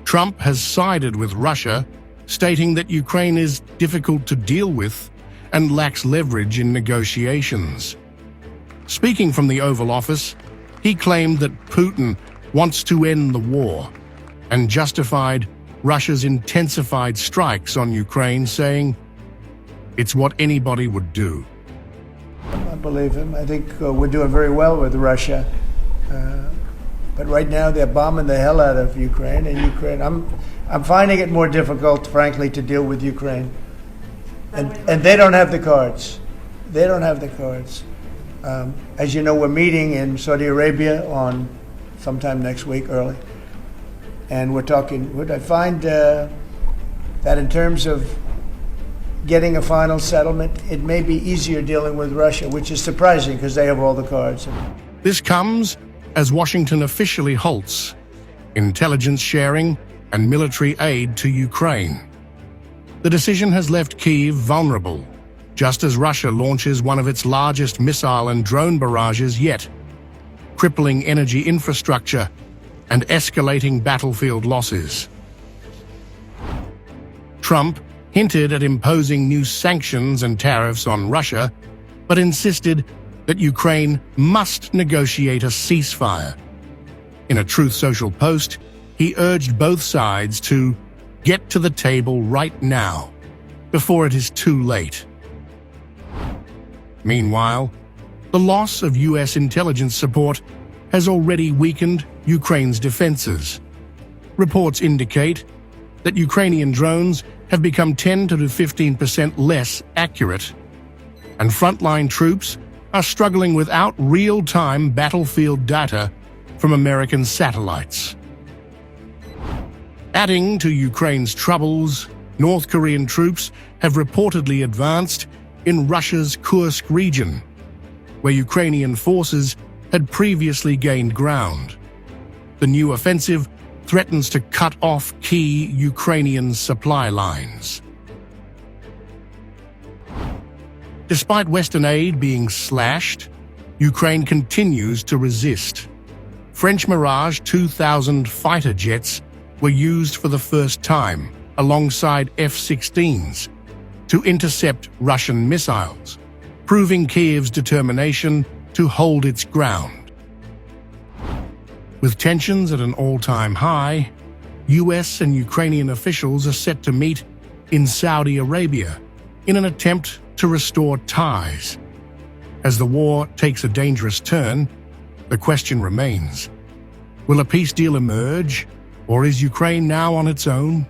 Trump has sided with Russia, stating that Ukraine is difficult to deal with and lacks leverage in negotiations. Speaking from the Oval Office, he claimed that Putin wants to end the war and justified Russia's intensified strikes on Ukraine, saying, "It's what anybody would do." I believe him. I think we're doing very well with Russia. But right now they're bombing the hell out of Ukraine, and I'm finding it more difficult, frankly, to deal with Ukraine. And they don't have the cards. They don't have the cards. As you know, we're meeting in Saudi Arabia on sometime next week, early. And we're talking, I find that in terms of getting a final settlement, it may be easier dealing with Russia, which is surprising because they have all the cards. This comes as Washington officially halts intelligence sharing and military aid to Ukraine. The decision has left Kyiv vulnerable, just as Russia launches one of its largest missile and drone barrages yet, crippling energy infrastructure and escalating battlefield losses. Trump hinted at imposing new sanctions and tariffs on Russia, but insisted that Ukraine must negotiate a ceasefire. In a Truth Social post, he urged both sides to get to the table right now, before it is too late. Meanwhile, the loss of US intelligence support has already weakened Ukraine's defenses. Reports indicate that Ukrainian drones have become 10 to 15% less accurate, and frontline troops are struggling without real-time battlefield data from American satellites. Adding to Ukraine's troubles, North Korean troops have reportedly advanced in Russia's Kursk region, where Ukrainian forces had previously gained ground. The new offensive threatens to cut off key Ukrainian supply lines. Despite Western aid being slashed, Ukraine continues to resist. French Mirage 2000 fighter jets were used for the first time, alongside F-16s, to intercept Russian missiles, proving Kyiv's determination to hold its ground. With tensions at an all-time high, US and Ukrainian officials are set to meet in Saudi Arabia in an attempt to restore ties. As the war takes a dangerous turn, the question remains, will a peace deal emerge, or is Ukraine now on its own?